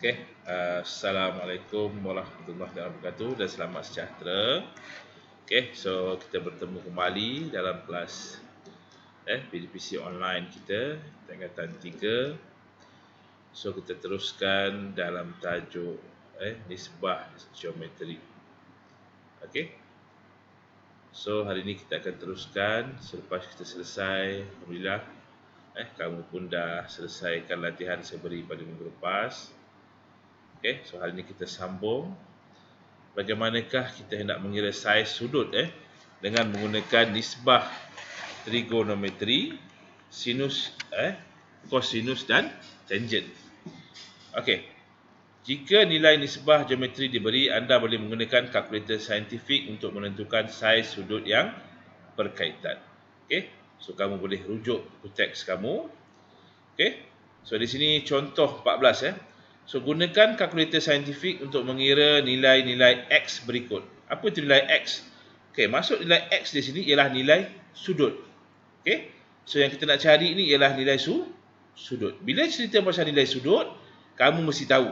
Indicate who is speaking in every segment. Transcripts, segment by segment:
Speaker 1: Okey, Assalamualaikum warahmatullahi wabarakatuh dan selamat sejahtera. Okey, so kita bertemu kembali dalam kelas PDPC online kita tingkatan 3. So kita teruskan dalam tajuk nisbah geometri. Okey. So hari ini kita akan teruskan selepas kita selesai, alhamdulillah kamu pun dah selesaikan latihan saya beri pada minggu lepas. Okey, so hari ini kita sambung. Bagaimanakah kita hendak mengira saiz sudut dengan menggunakan nisbah trigonometri, sinus, kosinus dan tangent. Okey. Jika nilai nisbah geometri diberi, anda boleh menggunakan kalkulator saintifik untuk menentukan saiz sudut yang berkaitan. Okey. So kamu boleh rujuk ke teks kamu. Okey. So di sini contoh 14 So, gunakan kalkulator saintifik untuk mengira nilai-nilai X berikut. Apa itu nilai X? Okey, maksud nilai X di sini ialah nilai sudut. Okey. So, yang kita nak cari ini ialah nilai sudut. Bila cerita pasal nilai sudut, kamu mesti tahu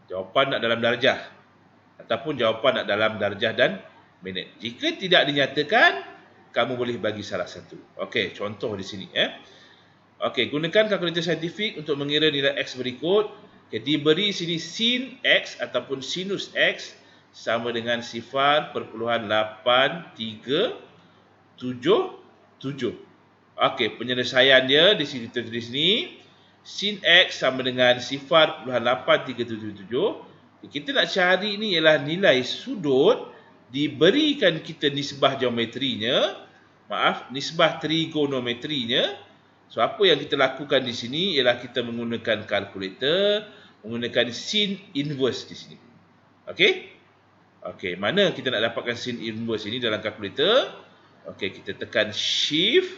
Speaker 1: jawapan nak dalam darjah ataupun jawapan nak dalam darjah dan minit. Jika tidak dinyatakan, kamu boleh bagi salah satu. Okey, contoh di sini Okey, gunakan kalkulator saintifik untuk mengira nilai X berikut. Okay, diberi sini sin X ataupun sinus X sama dengan 0.8377. Okey, penyelesaian dia di sini kita tulis ni sin X sama dengan 0.8377. Kita nak cari ni ialah nilai sudut diberikan kita nisbah geometrinya, nisbah trigonometrinya. So, apa yang kita lakukan di sini ialah kita menggunakan kalkulator, menggunakan sin inverse di sini. Okey? Okey, mana kita nak dapatkan sin inverse ini dalam kalkulator? Okey, kita tekan shift.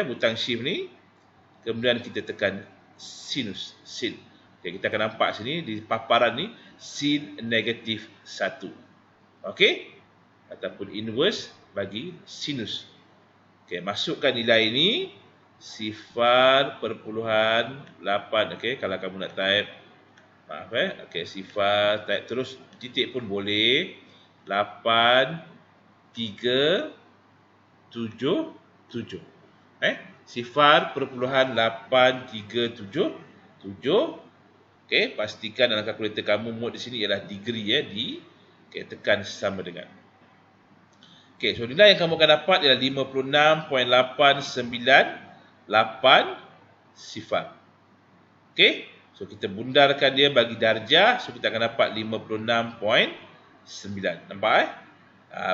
Speaker 1: Butang shift ni. Kemudian kita tekan sinus, sin. Okey, kita akan nampak sini di paparan ni sin negatif 1. Okey? Ataupun inverse bagi sinus. Okey, masukkan nilai ini 0.8. Okey, kalau kamu nak type, maaf okey, 0 type terus titik pun boleh. 8377. 0.8377. Okey, pastikan dalam kalkulator kamu mode di sini ialah degree di. Okey, tekan sama dengan. Okey, so nilai yang kamu akan dapat ialah 56.8980. Okey, so kita bundarkan dia bagi darjah, so kita akan dapat 56.9. Nampak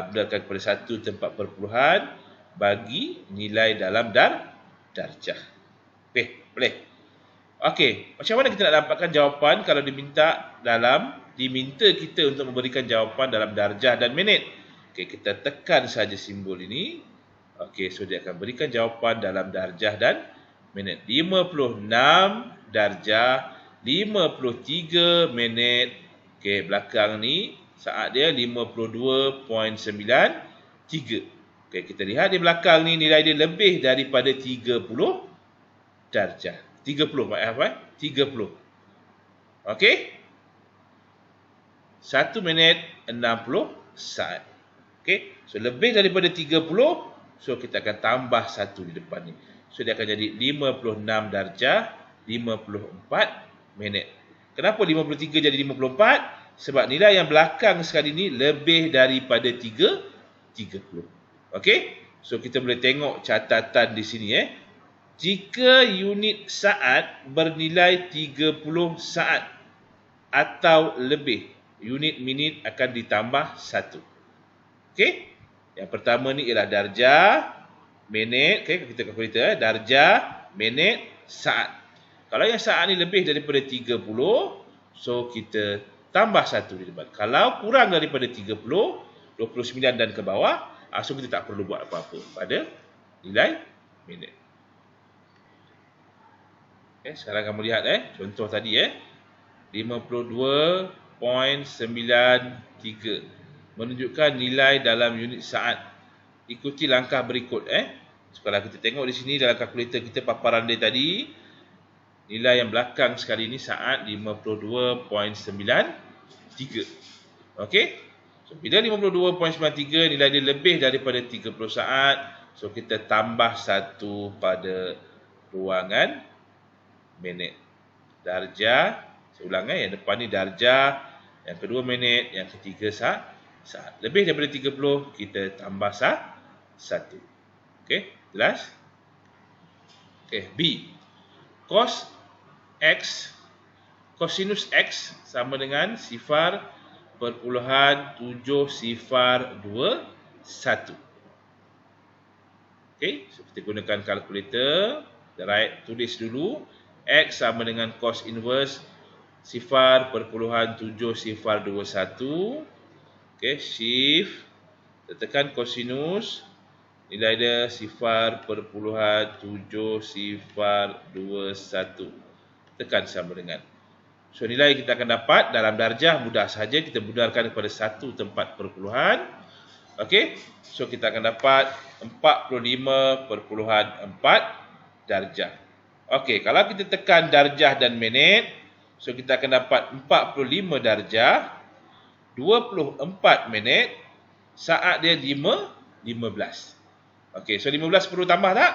Speaker 1: bundarkan kepada 1 tempat perpuluhan bagi nilai dalam darjah. Okey, boleh. Okey, macam mana kita nak dapatkan jawapan kalau diminta kita untuk memberikan jawapan dalam darjah dan minit? Okey, kita tekan saja simbol ini. Okey, so dia akan berikan jawapan dalam darjah dan minit. 56 darjah, 53 minit. Okey, belakang ni saat dia 52.93. Okey, kita lihat di belakang ni nilai dia lebih daripada 30 darjah. 30 maaf 30. Okey. 1 minit 60 saat. Okey, so lebih daripada 30, so kita akan tambah 1 di depan ni. So dia akan jadi 56 darjah, 54 minit. Kenapa 53 jadi 54? Sebab nilai yang belakang sekali ni lebih daripada 30. Okey, so kita boleh tengok catatan di sini Jika unit saat bernilai 30 saat atau lebih, unit minit akan ditambah 1. Okey, yang pertama ni ialah darjah, minit. Okey, kita kalkulator darjah, minit, saat. Kalau yang saat ni lebih daripada 30, so kita tambah 1 di depan. Kalau kurang daripada 30, 29 dan ke bawah, so kita tak perlu buat apa-apa pada nilai minit. Okey, sekarang kamu lihat contoh tadi 52.93 menunjukkan nilai dalam unit saat. Ikuti langkah berikut So, kalau kita tengok di sini dalam kalkulator kita paparan dia tadi nilai yang belakang sekali ni saat 52.93. Okey. So bila 52.93 nilai dia lebih daripada 30 saat, so kita tambah 1 pada ruangan minit. Darjah, saya ulang yang depan ni darjah, yang kedua minit, yang ketiga saat. Lebih daripada 30 kita tambah 1. Okey, jelas? Okey, B. Cos X, cosinus X sama dengan 0.7021. Okey, so kita gunakan kalkulator. Tulis dulu. X sama dengan cos inverse 0.7021. Okey, shift. Tekan cosinus. Nilai dia 0.7021. Tekan sama dengan. So nilai kita akan dapat dalam darjah mudah saja kita budarkan kepada satu tempat perpuluhan. Okey. So kita akan dapat 45.4 darjah. Okey, kalau kita tekan darjah dan minit, so kita akan dapat 45 darjah, 24 minit, saat dia 15. Okey, so 15 perlu tambah tak?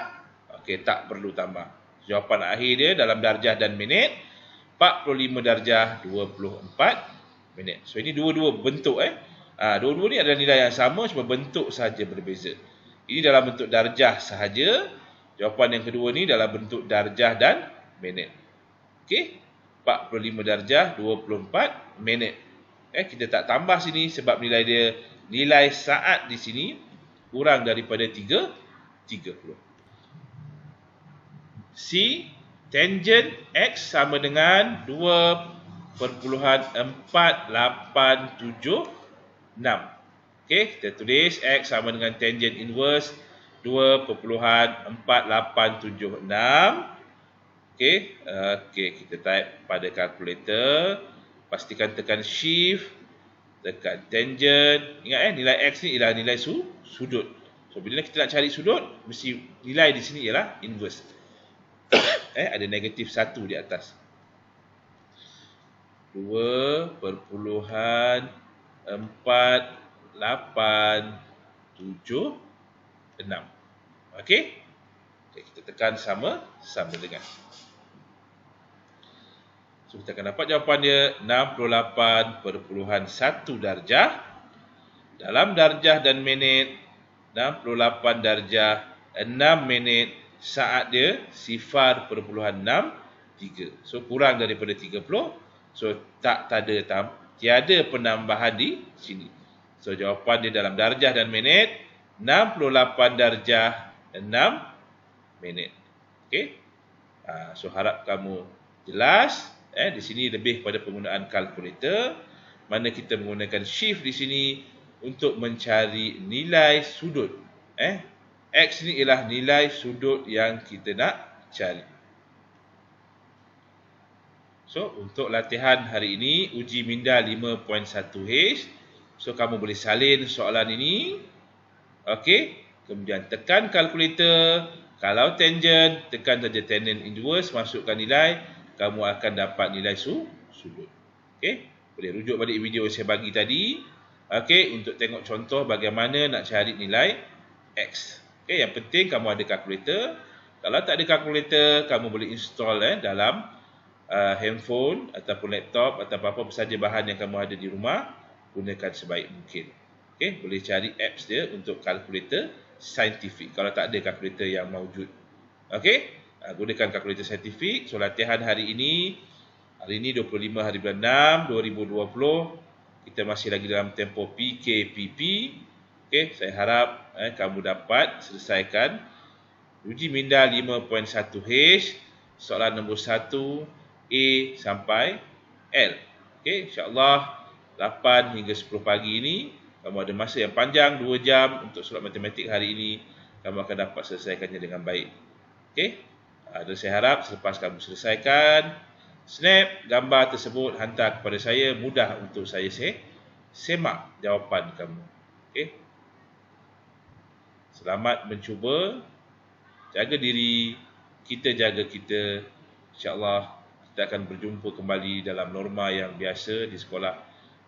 Speaker 1: Okey, tak perlu tambah. Jawapan akhir dia dalam darjah dan minit 45 darjah 24 minit. So ini dua-dua bentuk dua-dua ni adalah nilai yang sama, cuma bentuk sahaja berbeza. Ini dalam bentuk darjah sahaja. Jawapan yang kedua ni dalam bentuk darjah dan minit. Okey, 45 darjah 24 minit. Kita tak tambah sini sebab nilai saat di sini kurang daripada 30. C, tangent X sama dengan 2.4876. Okey, kita tulis X sama dengan tangent inverse 2.4876. Okey, kita type pada kalkulator. Pastikan tekan shift, tekan tangent. Ingat nilai X ni ialah nilai sudut. So bila kita nak cari sudut, mesti nilai di sini ialah inverse. Ada negatif 1 di atas. 2.4876. Okey? Kita tekan sama dengan. So kita akan dapat jawapan dia 68.1 darjah. Dalam darjah dan minit 68 darjah 6 minit, saat dia 0.63. So kurang daripada 30. So tiada penambahan di sini. So jawapan dia dalam darjah dan minit 68 darjah 6 minit. Okey. So harap kamu jelas. Di sini lebih pada penggunaan kalkulator, mana kita menggunakan shift di sini untuk mencari nilai sudut. X ni ialah nilai sudut yang kita nak cari. So untuk latihan hari ini, uji minda 5.1H. So kamu boleh salin soalan ini. Okey, kemudian tekan kalkulator. Kalau tangent, tekan saja tangent inverse, masukkan nilai, kamu akan dapat nilai sudut. Okey, boleh rujuk balik video yang saya bagi tadi. Okey, untuk tengok contoh bagaimana nak cari nilai X. Okey, yang penting kamu ada kalkulator. Kalau tak ada kalkulator, kamu boleh install dalam handphone ataupun laptop atau apa-apa saja bahan yang kamu ada di rumah, gunakan sebaik mungkin. Okey, boleh cari apps dia untuk kalkulator saintifik kalau tak ada kalkulator yang maujud. Okey, gunakan kalkulator saintifik. So latihan hari ini 25 hari bulan 6 2020. Kita masih lagi dalam tempoh PKPP. Okey, saya harap kamu dapat selesaikan uji minda 5.1H soalan nombor 1 A sampai L. Okey, insya-Allah 8 hingga 10 pagi ini kamu ada masa yang panjang 2 jam untuk solat matematik hari ini. Kamu akan dapat selesaikannya dengan baik. Okey. Dan saya harap selepas kamu selesaikan, snap gambar tersebut, hantar kepada saya. Mudah untuk saya semak jawapan kamu. Okey. Selamat mencuba. Jaga diri. Kita jaga kita. InsyaAllah kita akan berjumpa kembali dalam norma yang biasa di sekolah.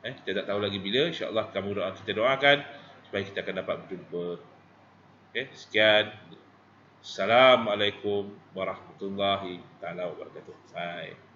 Speaker 1: Kita tak tahu lagi bila. InsyaAllah kita doakan supaya kita akan dapat berjumpa. Sekian. Assalamualaikum warahmatullahi wabarakatuh. Bye.